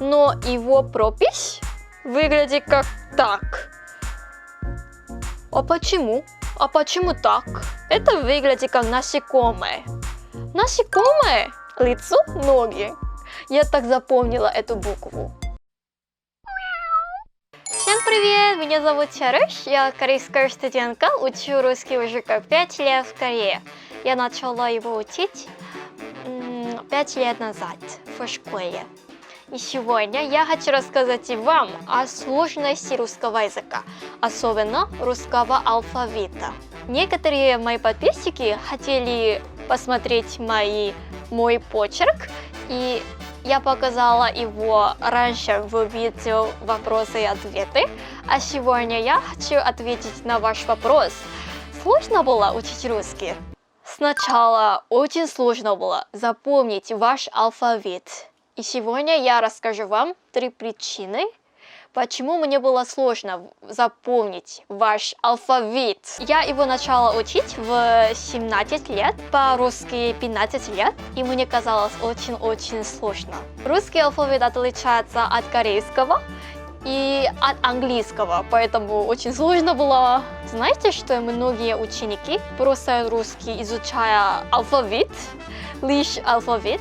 но его пропись выглядит как так. А почему? А почему так? Это выглядит как насекомое. Насекомое, лицо, ноги. Я так запомнила эту букву. Всем привет! Меня зовут Чарыш, я корейская студентка, учу русский уже как 5 лет в Корее. Я начала его учить 5 лет назад в школе. И сегодня я хочу рассказать вам о сложности русского языка, особенно русского алфавита. Некоторые мои подписчики хотели посмотреть мой почерк, и я показала его раньше в видео «Вопросы и ответы», а сегодня я хочу ответить на ваш вопрос. Сложно было учить русский? Сначала очень сложно было запомнить ваш алфавит. И сегодня я расскажу вам 3 причины, почему мне было сложно запомнить ваш алфавит. Я его начала учить в 17 лет, по-русски 15 лет, и мне казалось очень-очень сложно. Русский алфавит отличается от корейского и от английского, поэтому очень сложно было. Знаете, что многие ученики бросают русский, изучая алфавит, лишь алфавит?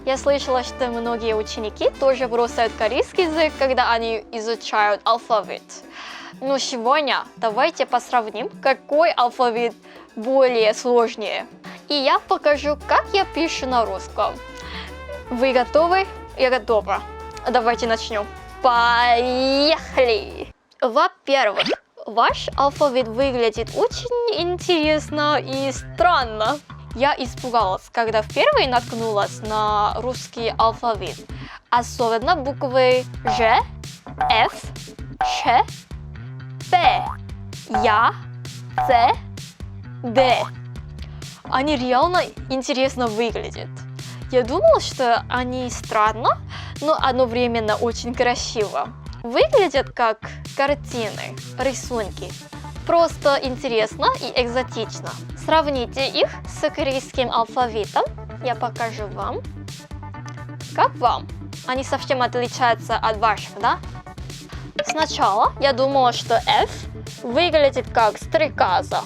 Я слышала, что многие ученики тоже бросают корейский язык, когда они изучают алфавит. Но сегодня давайте посравним, какой алфавит более сложнее. И я покажу, как я пишу на русском. Вы готовы? Я готова. Давайте начнем. Поехали! Во-первых, ваш алфавит выглядит очень интересно и странно. Я испугалась, когда впервые наткнулась на русский алфавит. Особенно буквы Ж, Ф, Ш, П, Я, Ц, Д. Они реально интересно выглядят. Я думала, что они странно, но одновременно очень красиво. Выглядят как картины, рисунки. Просто интересно и экзотично. Сравните их с корейским алфавитом. Я покажу вам. Как вам? Они совсем отличаются от вашего, да? Сначала я думала, что F выглядит как стрекоза.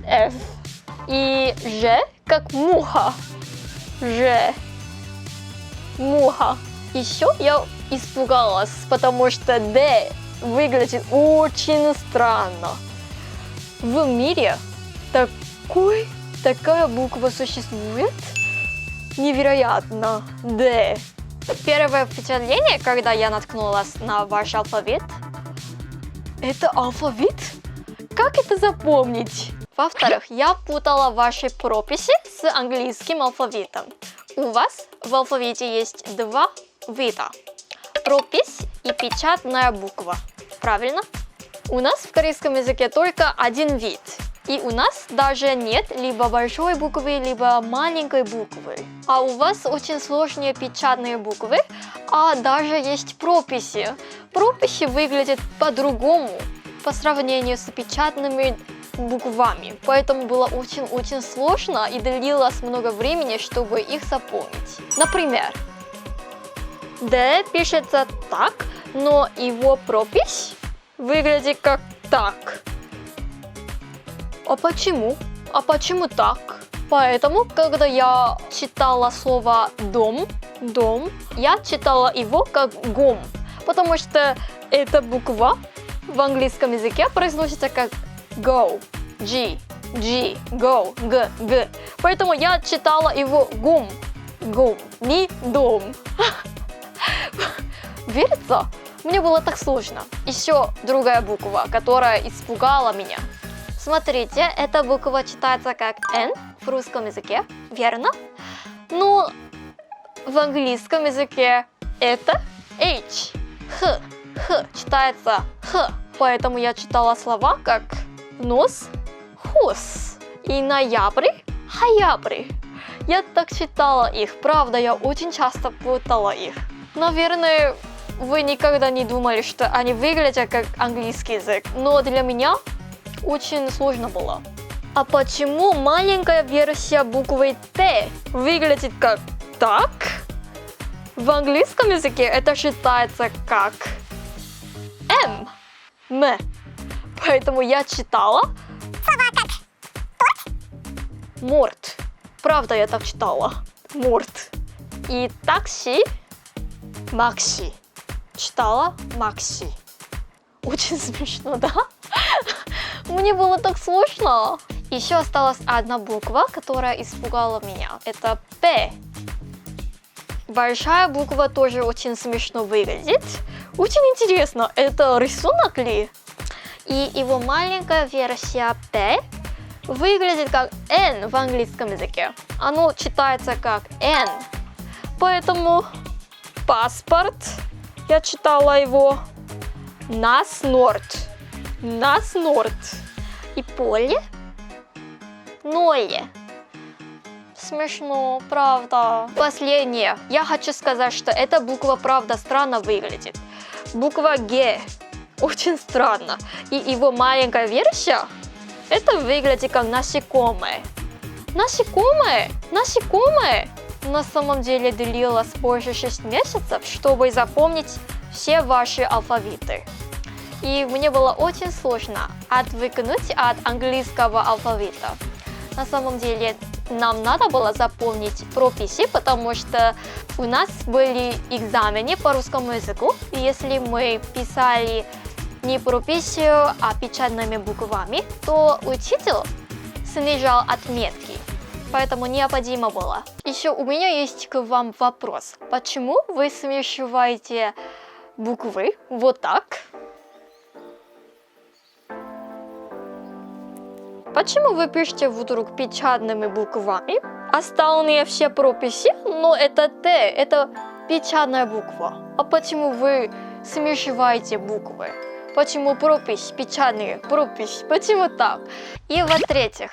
F. И Ж как муха. Ж. Муха. Еще я испугалась, потому что Д выглядит очень странно. В мире такая буква существует? Невероятно. Д. Первое впечатление, когда я наткнулась на ваш алфавит. Это алфавит? Как это запомнить? Во-вторых, я путала ваши прописи с английским алфавитом. У вас в алфавите есть 2 вида. Пропись и печатная буква. Правильно? У нас в корейском языке только один вид. И у нас даже нет либо большой буквы, либо маленькой буквы. А у вас очень сложные печатные буквы, а даже есть прописи. Прописи выглядят по-другому по сравнению с печатными буквами. Поэтому было очень-очень сложно и длилось много времени, чтобы их запомнить. Например, Д пишется так, но его пропись выглядит как так. А почему? А почему так? Поэтому, когда я читала слово дом, я читала его как гом, потому что эта буква в английском языке произносится как go, G, go, G. Поэтому я читала его гом, не дом. Верится? Мне было так сложно. Еще другая буква, которая испугала меня. Смотрите, эта буква читается как N в русском языке, верно? Но в английском языке это H. Х читается Х. Поэтому я читала слова как нос, хус и ноябрь, хаябрь. Я так читала их, правда, я очень часто путала их. Наверное, вы никогда не думали, что они выглядят как английский язык, но для меня очень сложно было. А почему маленькая версия буквы Т выглядит как так? В английском языке это считается как М. М. Поэтому я читала слова как морт. Правда, я так читала. Морт. И такси Макси. Читала Макси. Очень смешно, да? Мне было так сложно. Еще осталась одна буква, которая испугала меня. Это П. Большая буква тоже очень смешно выглядит. Очень интересно, это рисунок ли? И его маленькая версия П выглядит как N в английском языке. Оно читается как N. Поэтому паспорт, я читала его Наснорт. Наснорт. И поле? Ноле. Смешно, правда. Последнее. Я хочу сказать, что эта буква правда странно выглядит. Буква Г. Очень странно. И его маленькая версия, это выглядит как насекомое. Насекомое? Насекомое? На самом деле длилось больше 6 месяцев, чтобы запомнить все ваши алфавиты. И мне было очень сложно отвыкнуть от английского алфавита. На самом деле нам надо было запомнить прописи, потому что у нас были экзамены по русскому языку. И если мы писали не прописью, а печатными буквами, то учитель снижал отметки. Поэтому необходимо было. Еще у меня есть к вам вопрос. Почему вы смешиваете буквы вот так? Почему вы пишете вдруг печатными буквами? Остальные все прописи, но это Т, это печатная буква. А почему вы смешиваете буквы? Почему пропись, печатные, пропись? Почему так? И в-третьих,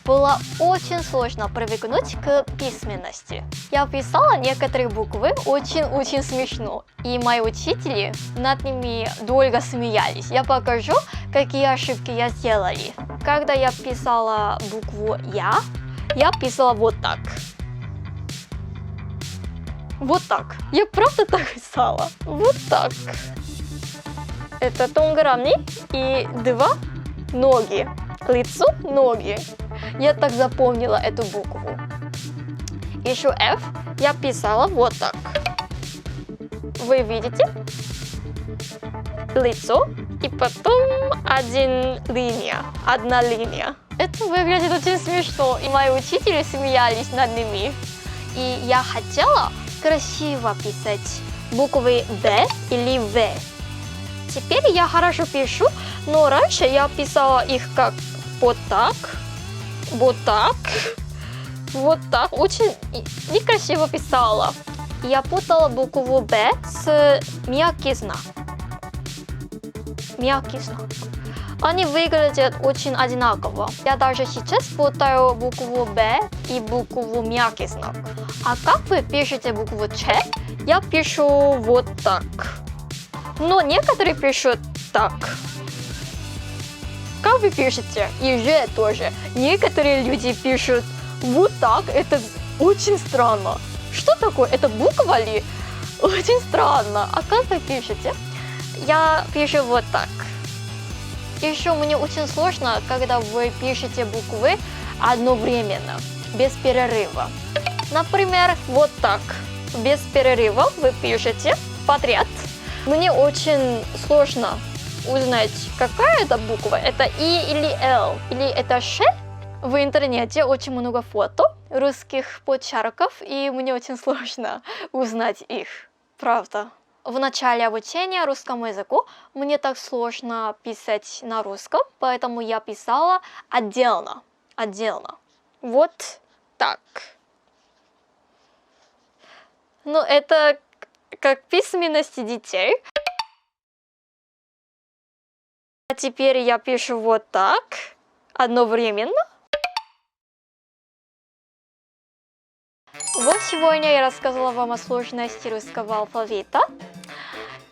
было очень сложно привыкнуть к письменности. Я писала некоторые буквы очень-очень смешно. И мои учители над ними долго смеялись. Я покажу, какие ошибки я сделала. Когда я писала букву я писала вот так. Вот так. Я правда так писала. Вот так. Это 동그라미 и 2 ноги. Лицо, ноги. Я так запомнила эту букву. Еще F я писала вот так. Вы видите? Лицо и потом одна линия. Это выглядит очень смешно, и мои учители смеялись над ними. И я хотела красиво писать буквы Б или В. Теперь я хорошо пишу, но раньше я писала их как вот так, вот так, вот так. Очень некрасиво писала. Я путала букву Б с мягкий знак. Мягкий знак. Они выглядят очень одинаково. Я даже сейчас путаю букву Б и букву мягкий знак. А как вы пишете букву Ч? Я пишу вот так. Но некоторые пишут так. Как вы пишете? И Ж тоже. Некоторые люди пишут вот так. Это очень странно. Что такое? Это буква ли? Очень странно. А как вы пишете? Я пишу вот так. Еще мне очень сложно, когда вы пишете буквы одновременно, без перерыва. Например, вот так. Без перерыва вы пишете подряд. Мне очень сложно узнать, какая это буква. Это И или Л, или это Ш. В интернете очень много фото русских почерков, и мне очень сложно узнать их. Правда. В начале обучения русскому языку мне так сложно писать на русском, поэтому я писала отдельно. Вот так. Ну, это как письменность детей. А теперь я пишу вот так, одновременно. Вот сегодня я рассказала вам о сложности русского алфавита.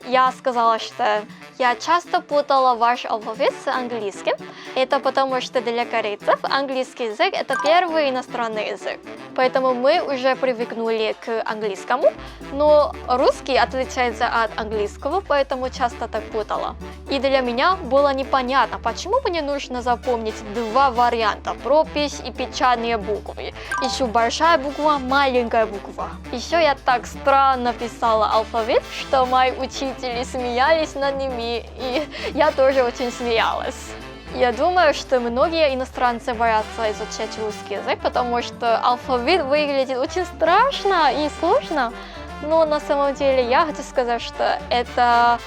Я сказала, что Я часто путала ваш алфавит с английским. Это потому, что для корейцев английский язык – это первый иностранный язык. Поэтому мы уже привыкнули к английскому, но русский отличается от английского, поэтому часто так путала. И для меня было непонятно, почему мне нужно запомнить два варианта – пропись и печатные буквы. Еще большая буква, маленькая буква. Еще я так странно писала алфавит, что мои учители смеялись над ними, и я тоже очень смеялась. Я думаю, что многие иностранцы боятся изучать русский язык, потому что алфавит выглядит очень страшно и сложно. Но на самом деле я хочу сказать, что это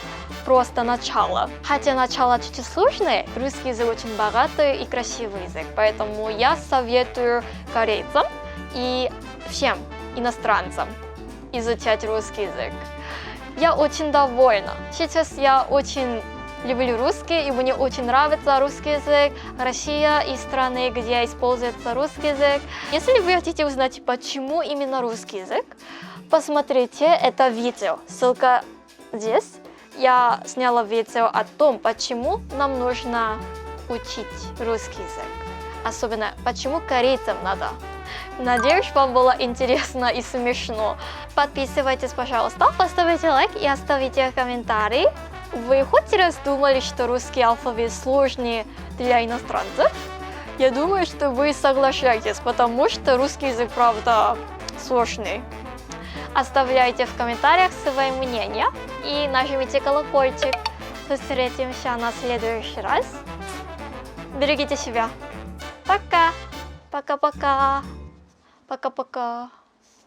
просто начало. Хотя начало чуть сложное, русский язык очень богатый и красивый язык. Поэтому я советую корейцам и всем иностранцам изучать русский язык. Я очень довольна. Сейчас я очень люблю русский, и мне очень нравится русский язык. Россия и страны, где используется русский язык. Если вы хотите узнать, почему именно русский язык, посмотрите это видео. Ссылка здесь. Я сняла видео о том, почему нам нужно учить русский язык. Особенно, почему корейцам надо. Надеюсь, вам было интересно и смешно. Подписывайтесь, пожалуйста, поставите лайк и оставите комментарий. Вы хоть раз думали, что русский алфавит сложнее для иностранцев? Я думаю, что вы соглашаетесь, потому что русский язык, правда, сложный. Оставляйте в комментариях свои мнения и нажмите колокольчик. Встретимся на следующий раз. Берегите себя. Пока. Пока-пока. Пока-пока.